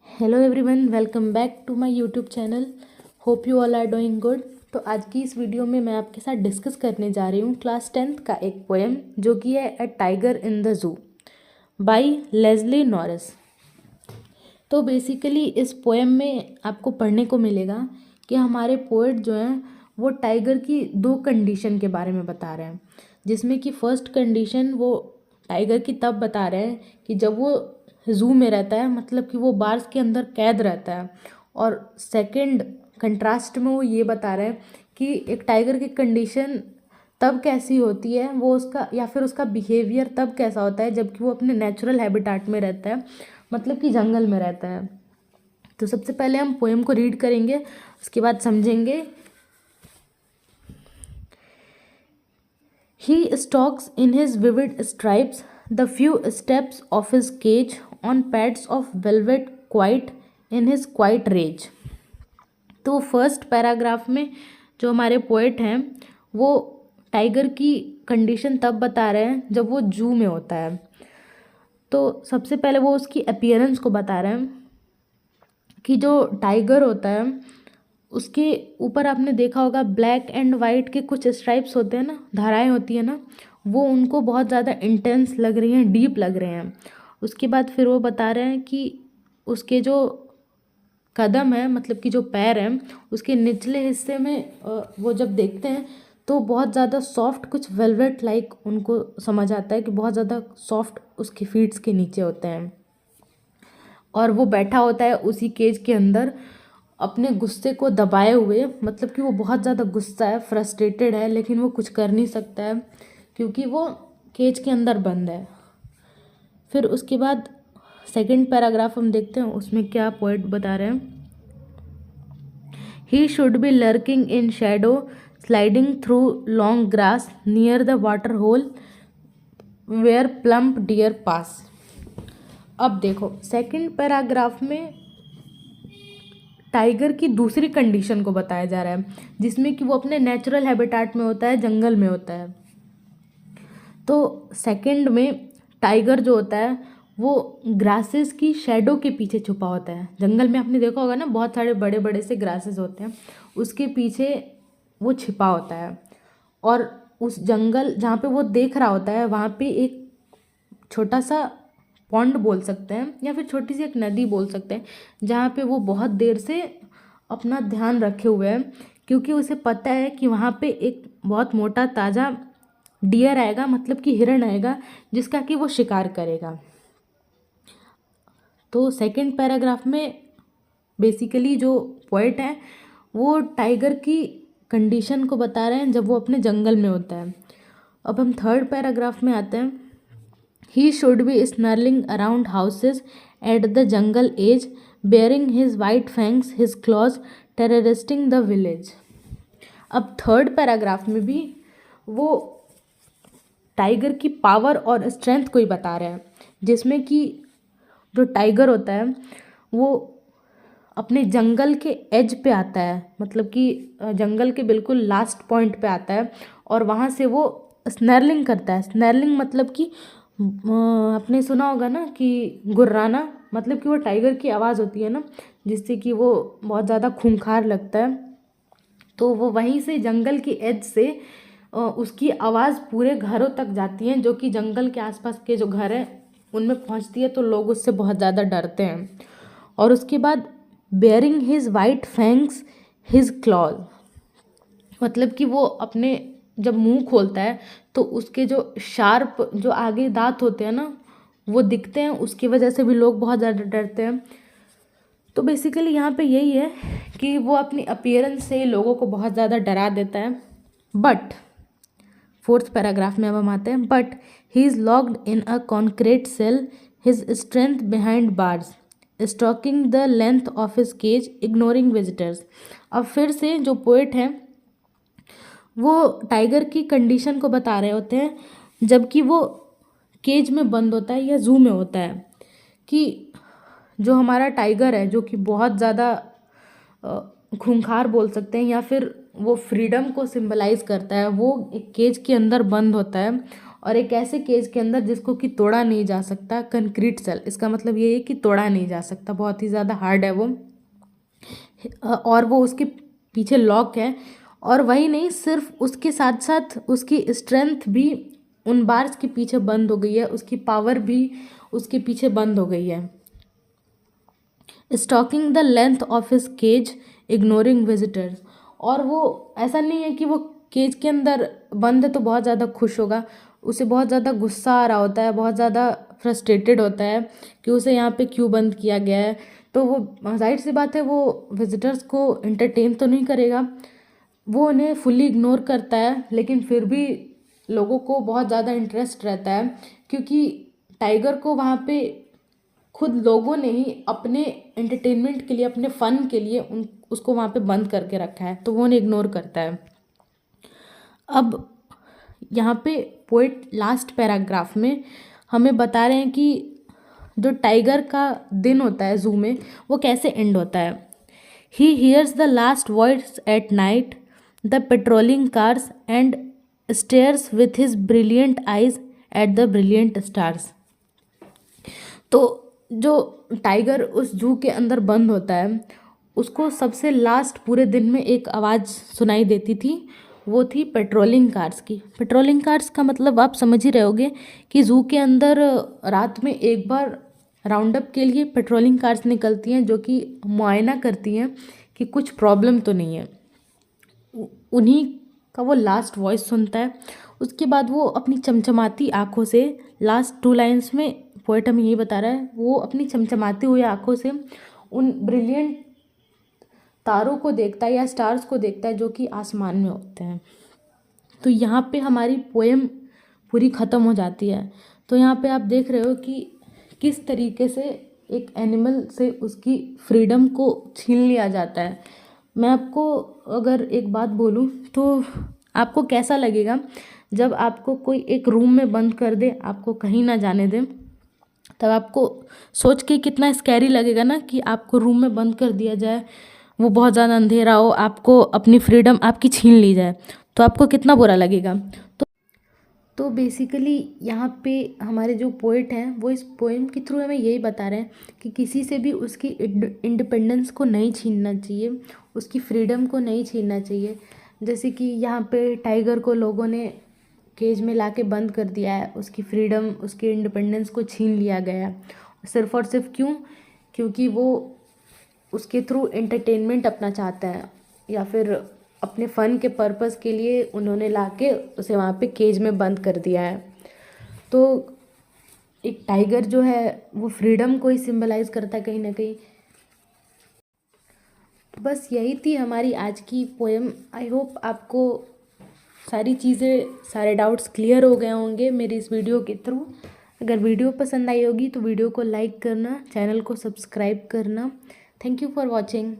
Hello everyone, welcome back to my YouTube channel. Hope you all are doing good. तो आज की इस video में मैं आपके साथ डिस्कस करने जा रही हूँ क्लास 10th का एक पोएम जो कि है a tiger in the zoo by Leslie Norris. तो बेसिकली इस पोएम में आपको पढ़ने को मिलेगा कि हमारे पोएट जो हैं वो टाइगर की दो कंडीशन के बारे में बता रहे हैं, जिसमें कि फर्स्ट कंडीशन वो टाइगर की तब बता रहे हैं कि जब वो जू में रहता है, मतलब कि वो बार्स के अंदर कैद रहता है। और सेकंड कंट्रास्ट में वो ये बता रहे हैं कि एक टाइगर की कंडीशन तब कैसी होती है, वो उसका या फिर उसका बिहेवियर तब कैसा होता है जबकि वो अपने नेचुरल हैबिटाट में रहता है, मतलब कि जंगल में रहता है। तो सबसे पहले हम पोएम को रीड करेंगे, उसके बाद समझेंगे। He stalks in his vivid stripes the few steps of his cage on pads of velvet quiet in his quiet rage। तो फर्स्ट पैराग्राफ में जो हमारे पोएट हैं वो टाइगर की कंडीशन तब बता रहे हैं जब वो जू में होता है। तो सबसे पहले वो उसकी अपीयरेंस को बता रहे हैं कि जो टाइगर होता है उसके ऊपर आपने देखा होगा ब्लैक एंड वाइट के कुछ स्ट्राइप्स होते हैं ना, धाराएं होती हैं ना, वो उनको बहुत ज़्यादा इंटेंस लग रही हैं, डीप लग रहे हैं। उसके बाद फिर वो बता रहे हैं कि उसके जो कदम है, मतलब कि जो पैर हैं, उसके निचले हिस्से में वो जब देखते हैं तो बहुत ज़्यादा सॉफ्ट, कुछ वेलवेट लाइक उनको समझ आता है कि बहुत ज़्यादा सॉफ्ट उसके फीट्स के नीचे होते हैं। और वो बैठा होता है उसी केज के अंदर अपने गुस्से को दबाए हुए, मतलब कि वो बहुत ज़्यादा गुस्सा है, फ्रस्ट्रेटेड है, लेकिन वो कुछ कर नहीं सकता है क्योंकि वो केज के अंदर बंद है। फिर उसके बाद सेकंड पैराग्राफ हम देखते हैं, उसमें क्या पोएट बता रहे हैं। He should be lurking in shadow sliding through long grass near the water hole where plump deer pass. अब देखो सेकंड पैराग्राफ में टाइगर की दूसरी कंडीशन को बताया जा रहा है, जिसमें कि वो अपने नेचुरल हैबिटाट में होता है, जंगल में होता है। तो सेकंड में टाइगर जो होता है वो ग्रासेस की शेडो के पीछे छुपा होता है। जंगल में आपने देखा होगा ना, बहुत सारे बड़े बड़े से ग्रासेस होते हैं, उसके पीछे वो छिपा होता है। और उस जंगल जहाँ पे वो देख रहा होता है वहाँ पे एक छोटा सा पॉन्ड बोल सकते हैं या फिर छोटी सी एक नदी बोल सकते हैं, जहाँ पे वो बहुत देर से अपना ध्यान रखे हुए हैं, क्योंकि उसे पता है कि वहाँ पे एक बहुत मोटा ताज़ा डियर आएगा, मतलब कि हिरण आएगा, जिसका कि वो शिकार करेगा। तो सेकंड पैराग्राफ में बेसिकली जो पोएट है वो टाइगर की कंडीशन को बता रहे हैं जब वो अपने जंगल में होता है। अब हम थर्ड पैराग्राफ में आते हैं। He should be snarling around houses at the jungle edge, bearing his white fangs, his claws, terrorizing the village। अब थर्ड पैराग्राफ में भी वो टाइगर की पावर और स्ट्रेंथ को ही बता रहे हैं, जिसमें कि जो टाइगर होता है वो अपने जंगल के एज पे आता है, मतलब कि जंगल के बिल्कुल लास्ट पॉइंट पे आता है और वहाँ से वो स्नैरलिंग करता है। स्नैरलिंग मतलब कि आपने सुना होगा ना कि गुर्राना, मतलब कि वो टाइगर की आवाज़ होती है ना, जिससे कि वो बहुत ज़्यादा खूंखार लगता है। तो वो वहीं से जंगल की एज से उसकी आवाज़ पूरे घरों तक जाती है, जो कि जंगल के आसपास के जो घर हैं उनमें पहुंचती है, तो लोग उससे बहुत ज़्यादा डरते हैं। और उसके बाद bearing his white fangs his clause, मतलब कि वो अपने जब मुंह खोलता है तो उसके जो शार्प जो आगे दांत होते हैं ना वो दिखते हैं, उसकी वजह से भी लोग बहुत ज़्यादा डरते हैं। तो बेसिकली यहाँ पे यही है कि वो अपनी अपीयरेंस से लोगों को बहुत ज़्यादा डरा देता है। बट फोर्थ पैराग्राफ में अब हम आते हैं। But he is locked in a concrete cell, his strength behind bars, stalking the length of his cage, ignoring visitors. अब फिर से जो पोएट हैं वो टाइगर की कंडीशन को बता रहे होते हैं जबकि वो केज में बंद होता है या जू में होता है, कि जो हमारा टाइगर है जो कि बहुत ज़्यादा खूंखार बोल सकते हैं या फिर वो फ्रीडम को सिंबलाइज करता है, वो एक केज के अंदर बंद होता है और एक ऐसे केज के अंदर जिसको कि तोड़ा नहीं जा सकता, कंक्रीट सेल, इसका मतलब ये है कि तोड़ा नहीं जा सकता, बहुत ही ज़्यादा हार्ड है वो, और वो उसके पीछे लॉक है। और वही नहीं, सिर्फ उसके साथ साथ उसकी स्ट्रेंथ भी उन बार्स के पीछे बंद हो गई है, उसकी पावर भी उसके पीछे बंद हो गई है। Stalking the length of his cage, ignoring visitors. और वो ऐसा नहीं है कि वो केज के अंदर बंद है तो बहुत ज़्यादा खुश होगा, उसे बहुत ज़्यादा गुस्सा आ रहा होता है, बहुत ज़्यादा फ्रस्ट्रेटेड होता है कि उसे यहाँ पे क्यों बंद किया गया है। तो वो जाहिर सी बात है, वो विजिटर्स को एंटरटेन तो नहीं करेगा, वो उन्हें फुल्ली इग्नोर करता है, लेकिन फिर भी लोगों को बहुत ज़्यादा इंटरेस्ट रहता है, क्योंकि टाइगर को वहाँ पे खुद लोगों ने ही अपने एंटरटेनमेंट के लिए, अपने फ़न के लिए उसको वहाँ पे बंद करके रखा है, तो वो उन्हें इग्नोर करता है। अब यहाँ पे पोइट लास्ट पैराग्राफ में हमें बता रहे हैं कि जो टाइगर का दिन होता है ज़ू में, वो कैसे एंड होता है। He hears the last voice at night, the patrolling cars and stairs with his brilliant eyes at the brilliant stars. तो जो टाइगर उस जू के अंदर बंद होता है, उसको सबसे लास्ट पूरे दिन में एक आवाज़ सुनाई देती थी, वो थी पेट्रोलिंग कार्स की। पेट्रोलिंग कार्स का मतलब आप समझ ही रहे होगे कि जू के अंदर रात में एक बार राउंड अप के लिए पेट्रोलिंग कार्स निकलती हैं, जो कि मुआयना करती हैं कि कुछ प्रॉब्लम तो नहीं है। उन्हीं का वो लास्ट वॉइस सुनता है। उसके बाद वो अपनी चमचमाती आँखों से, लास्ट 2 लाइन्स में पोएट हमें यही बता रहा है, वो अपनी चमचमाती हुई आँखों से उन ब्रिलियंट तारों को देखता है या स्टार्स को देखता है जो कि आसमान में होते हैं। तो यहाँ पे हमारी पोएम पूरी ख़त्म हो जाती है। तो यहाँ पे आप देख रहे हो कि किस तरीके से एक एनिमल से उसकी फ्रीडम को छीन लिया जाता है। मैं आपको अगर एक बात बोलूँ तो आपको कैसा लगेगा जब आपको कोई एक रूम में बंद कर दे, आपको कहीं ना जाने दे, तब आपको सोच के कितना स्कैरी लगेगा ना कि आपको रूम में बंद कर दिया जाए, वो बहुत ज़्यादा अंधेरा हो, आपको अपनी फ्रीडम आपकी छीन ली जाए, तो आपको कितना बुरा लगेगा। तो बेसिकली यहाँ पे हमारे जो पोइट हैं वो इस पोएम के थ्रू हमें यही बता रहे हैं कि किसी से भी उसकी इंडिपेंडेंस को नहीं छीनना चाहिए, उसकी फ्रीडम को नहीं छीनना चाहिए। जैसे कि यहाँ पे टाइगर को लोगों ने केज में लाके बंद कर दिया है, उसकी फ्रीडम, उसकी इंडिपेंडेंस को छीन लिया गया है, सिर्फ़ और सिर्फ क्यों? क्योंकि वो उसके थ्रू एंटरटेनमेंट अपना चाहता है, या फिर अपने फ़न के पर्पस के लिए उन्होंने लाके उसे वहाँ पे केज में बंद कर दिया है। तो एक टाइगर जो है वो फ्रीडम को ही सिंबलाइज करता है कहीं ना कहीं। बस यही थी हमारी आज की पोएम। आई होप आपको सारी चीज़ें, सारे डाउट्स क्लियर हो गए होंगे मेरी इस वीडियो के थ्रू। अगर वीडियो पसंद आई होगी तो वीडियो को लाइक करना, चैनल को सब्सक्राइब करना। Thank you for watching.